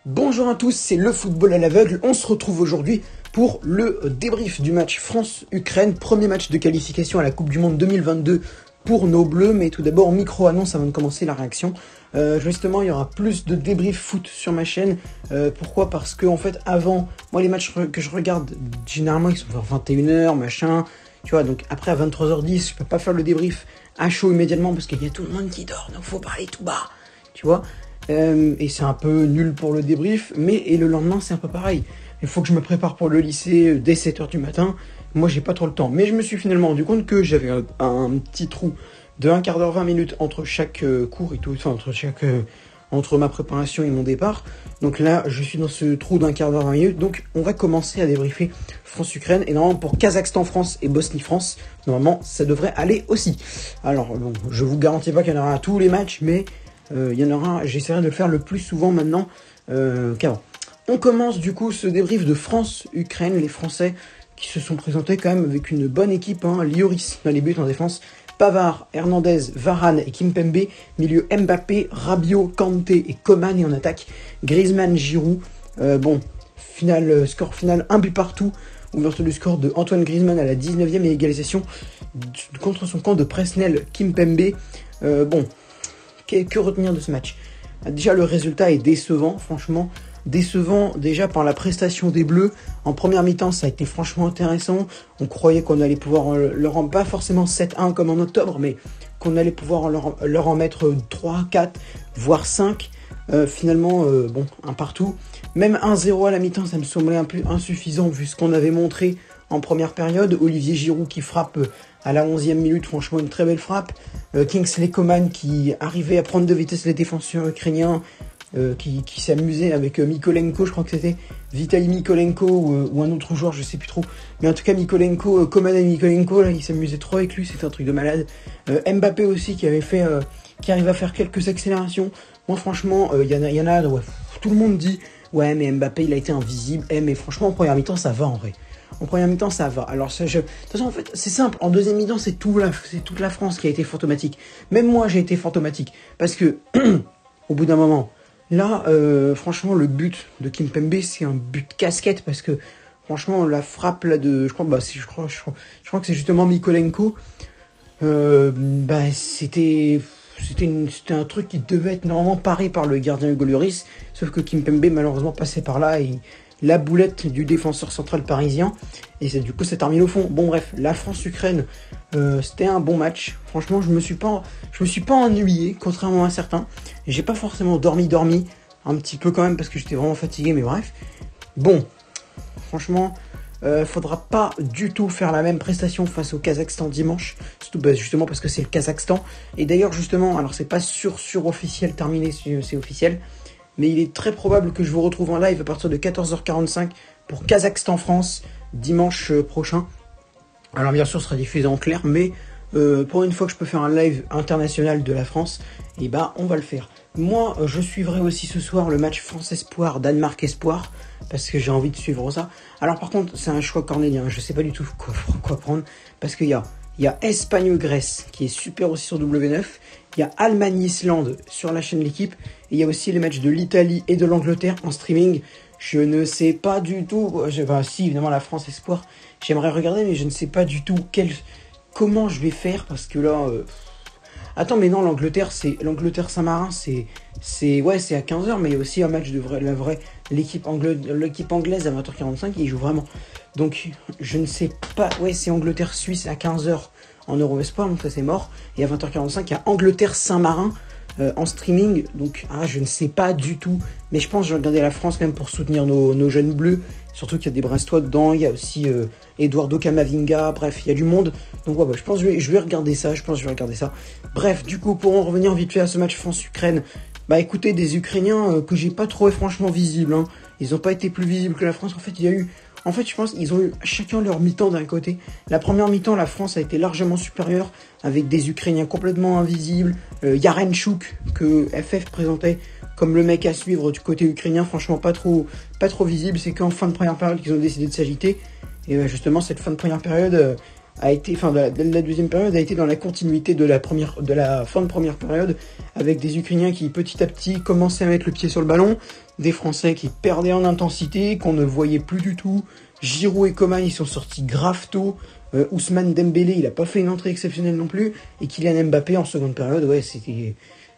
Bonjour à tous, c'est le football à l'aveugle. On se retrouve aujourd'hui pour le débrief du match France-Ukraine, premier match de qualification à la Coupe du Monde 2022 pour nos Bleus. Mais tout d'abord, micro-annonce avant de commencer la réaction. Justement, il y aura plus de débrief foot sur ma chaîne. Pourquoi ? Parce que en fait, avant, moi les matchs que je regarde, généralement ils sont vers 21h, machin. Tu vois, donc après à 23h10, je peux pas faire le débrief à chaud immédiatement parce qu'il y a tout le monde qui dort, donc faut parler tout bas. Tu vois ? Et c'est un peu nul pour le débrief, et le lendemain c'est un peu pareil. Il faut que je me prépare pour le lycée dès 7h du matin. Moi j'ai pas trop le temps. Mais je me suis finalement rendu compte que j'avais un petit trou de 1 quart d'heure, 20 minutes entre chaque cours et tout, enfin entre ma préparation et mon départ. Donc là je suis dans ce trou d'1 quart d'heure, 20 minutes. Donc on va commencer à débriefer France-Ukraine. Et normalement pour Kazakhstan-France et Bosnie-France, normalement ça devrait aller aussi. Alors bon, je vous garantis pas qu'il y en aura à tous les matchs, mais il y en aura, j'essaierai de le faire le plus souvent maintenant qu'avant. On commence du coup ce débrief de France-Ukraine, les Français qui se sont présentés quand même avec une bonne équipe, Lloris dans les buts en défense, Pavard, Hernandez, Varane et Kimpembe, milieu Mbappé, Rabiot, Kanté et Coman, et en attaque Griezmann, Giroud. Score final, un but partout, ouverture du score de Antoine Griezmann à la 19e et égalisation contre son camp de Presnel Kimpembe. Que retenir de ce match ? Déjà, le résultat est décevant, franchement. Décevant déjà par la prestation des Bleus. En première mi-temps, ça a été franchement intéressant. On croyait qu'on allait pouvoir leur en, pas forcément 7-1 comme en octobre, mais qu'on allait pouvoir leur en mettre 3, 4, voire 5. Finalement, un partout. Même 1-0 à la mi-temps, ça me semblait un peu insuffisant vu ce qu'on avait montré en première période. Olivier Giroud qui frappe à la 11e minute, franchement une très belle frappe. Kingsley Coman qui arrivait à prendre de vitesse les défenseurs ukrainiens, qui s'amusait avec Mykolenko, je crois que c'était Vitaly Mykolenko ou un autre joueur, je sais plus trop. Mais en tout cas Mykolenko, Coman et Mykolenko, là, ils s'amusaient trop avec lui, c'était un truc de malade. Mbappé aussi qui arrive à faire quelques accélérations. Moi franchement, il y en a ouais, tout le monde dit ouais mais Mbappé il a été invisible. Mais franchement en première mi-temps ça va en vrai. En première mi-temps, ça va. Alors, de toute façon, en fait, c'est simple. En deuxième mi-temps, c'est toute la France qui a été fantomatique. Même moi, j'ai été fantomatique. Parce que, au bout d'un moment, là, franchement, le but de Kimpembe, c'est un but casquette. Parce que, franchement, la frappe là de... Je crois que c'est justement Mykolenko. C'était un truc qui devait être normalement paré par le gardien Hugo Lloris. Sauf que Kimpembe, malheureusement, passait par là et... la boulette du défenseur central parisien, et du coup ça termine au fond. Bon bref, la France-Ukraine, c'était un bon match. Franchement, je me suis pas ennuyé, contrairement à certains. J'ai pas forcément dormi, un petit peu quand même parce que j'étais vraiment fatigué, mais bref. Bon, franchement, faudra pas du tout faire la même prestation face au Kazakhstan dimanche, surtout justement parce que c'est le Kazakhstan. Et d'ailleurs justement, alors c'est pas sur officiel terminé, c'est officiel. Mais il est très probable que je vous retrouve en live à partir de 14h45 pour Kazakhstan-France dimanche prochain. Alors bien sûr, ce sera diffusé en clair, mais pour une fois que je peux faire un live international de la France, on va le faire. Moi, je suivrai aussi ce soir le match France-Espoir, Danemark-Espoir, parce que j'ai envie de suivre ça. Alors par contre, c'est un choix cornélien, je sais pas du tout quoi prendre, parce qu'il y a Espagne-Grèce qui est super aussi sur W9, il y a Allemagne-Islande sur la chaîne L'équipe, et il y a aussi les matchs de l'Italie et de l'Angleterre en streaming. Je ne sais pas du tout, si évidemment la France Espoir, j'aimerais regarder, mais je ne sais pas du tout comment je vais faire, parce que là... Attends, mais non, l'Angleterre Saint-Marin, c'est à 15h, mais il y a aussi un match de l'équipe anglaise à 20h45, ils jouent vraiment. Donc, je ne sais pas, c'est Angleterre-Suisse à 15h en Euro Espoir, donc ça c'est mort. Et à 20h45, il y a Angleterre-Saint-Marin en streaming, donc je ne sais pas du tout. Mais je pense que je vais regarder la France quand même pour soutenir nos jeunes bleus. Surtout qu'il y a des Brestois dedans, il y a aussi Eduardo Camavinga, bref, il y a du monde. Donc je pense que je vais regarder ça, Bref, du coup, pour en revenir vite fait à ce match France-Ukraine, écoutez, des Ukrainiens que j'ai pas trouvé franchement visibles. Ils n'ont pas été plus visibles que la France. Je pense qu'ils ont eu chacun leur mi-temps d'un côté. La première mi-temps, la France a été largement supérieure avec des Ukrainiens complètement invisibles. Yarenchuk, que FF présentait comme le mec à suivre du côté ukrainien, franchement pas trop visible. C'est qu'en fin de première période qu'ils ont décidé de s'agiter. Et justement, cette fin de première période, a été, enfin la deuxième période a été dans la continuité de la fin de première période, avec des Ukrainiens qui petit à petit commençaient à mettre le pied sur le ballon, des Français qui perdaient en intensité, qu'on ne voyait plus du tout. Giroud et Coman ils sont sortis grave tôt. Ousmane Dembélé il a pas fait une entrée exceptionnelle non plus, et Kylian Mbappé en seconde période, ouais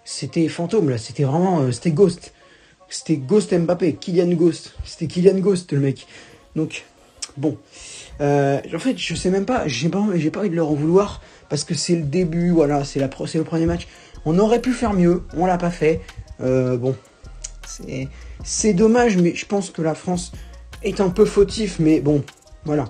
c'était fantôme là, c'était vraiment c'était Ghost. C'était Ghost Mbappé, Kylian Ghost. C'était Kylian Ghost le mec. Donc bon. En fait, je sais même pas, j'ai pas envie de leur en vouloir, parce que c'est le début, voilà, c'est le premier match. On aurait pu faire mieux, on l'a pas fait. Bon, c'est dommage, mais je pense que la France est un peu fautif, mais bon, voilà.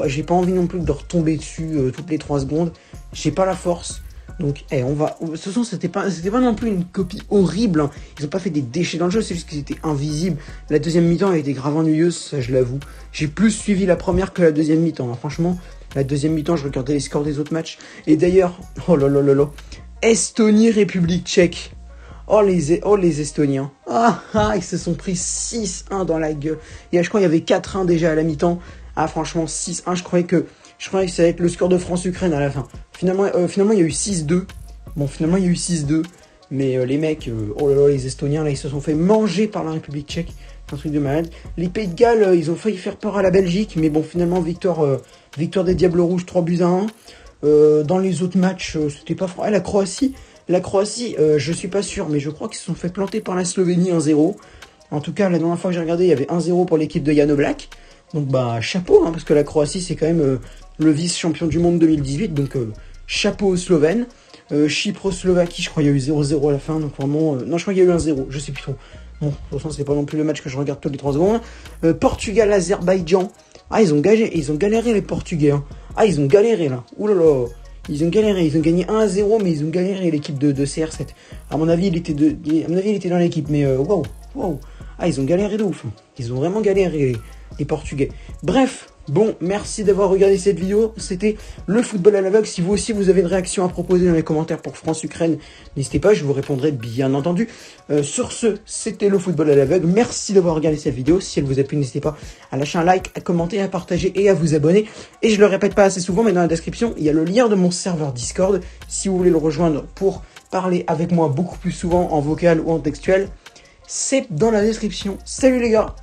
J'ai pas envie non plus de retomber dessus toutes les 3 secondes. J'ai pas la force. Donc, on va. De toute façon, c'était pas non plus une copie horrible. Hein. Ils ont pas fait des déchets dans le jeu, c'est juste qu'ils étaient invisibles. La deuxième mi-temps a été grave ennuyeuse, ça je l'avoue. J'ai plus suivi la première que la deuxième mi-temps. Hein. Franchement, la deuxième mi-temps, je regardais les scores des autres matchs. Et d'ailleurs, oh là là là là, Estonie, République Tchèque. Oh les Estoniens. Ils se sont pris 6-1 dans la gueule. Et je crois qu'il y avait 4-1 déjà à la mi-temps. Ah franchement, 6-1, je croyais que ça allait être le score de France-Ukraine à la fin. Finalement, il y a eu 6-2. Bon, finalement, il y a eu 6-2. Mais les mecs, oh là là, les Estoniens, là, ils se sont fait manger par la République tchèque. Un truc de malade. Les Pays de Galles, ils ont failli faire peur à la Belgique. Mais bon, finalement, victoire des Diables Rouges, 3-1. Dans les autres matchs, c'était pas froid. La Croatie, je suis pas sûr, mais je crois qu'ils se sont fait planter par la Slovénie 1-0. En tout cas, la dernière fois que j'ai regardé, il y avait 1-0 pour l'équipe de Jan Oblak. Donc bah chapeau, hein, parce que la Croatie c'est quand même le vice-champion du monde 2018, donc chapeau aux Slovènes. Chypre-Slovaquie, je crois qu'il y a eu 0-0 à la fin, donc vraiment... non, je crois qu'il y a eu 1-0, je sais plus trop. Bon, de toute façon, c'est pas non plus le match que je regarde toutes les 3 secondes. Portugal-Azerbaïdjan. Ah, ils ont galéré les Portugais. Hein. Ah, ils ont galéré là. Ouh là là. Ils ont galéré, ils ont gagné 1-0, mais ils ont galéré l'équipe de CR7. À mon avis, il était dans l'équipe, mais waouh. Ah, ils ont galéré de ouf. Ils ont vraiment galéré, les Portugais. Bref, bon, merci d'avoir regardé cette vidéo. C'était le football à l'aveugle. Si vous aussi, vous avez une réaction à proposer dans les commentaires pour France-Ukraine, n'hésitez pas, je vous répondrai bien entendu. Sur ce, c'était le football à l'aveugle. Merci d'avoir regardé cette vidéo. Si elle vous a plu, n'hésitez pas à lâcher un like, à commenter, à partager et à vous abonner. Et je le répète pas assez souvent, mais dans la description, il y a le lien de mon serveur Discord. Si vous voulez le rejoindre pour parler avec moi beaucoup plus souvent en vocal ou en textuel, c'est dans la description. Salut les gars!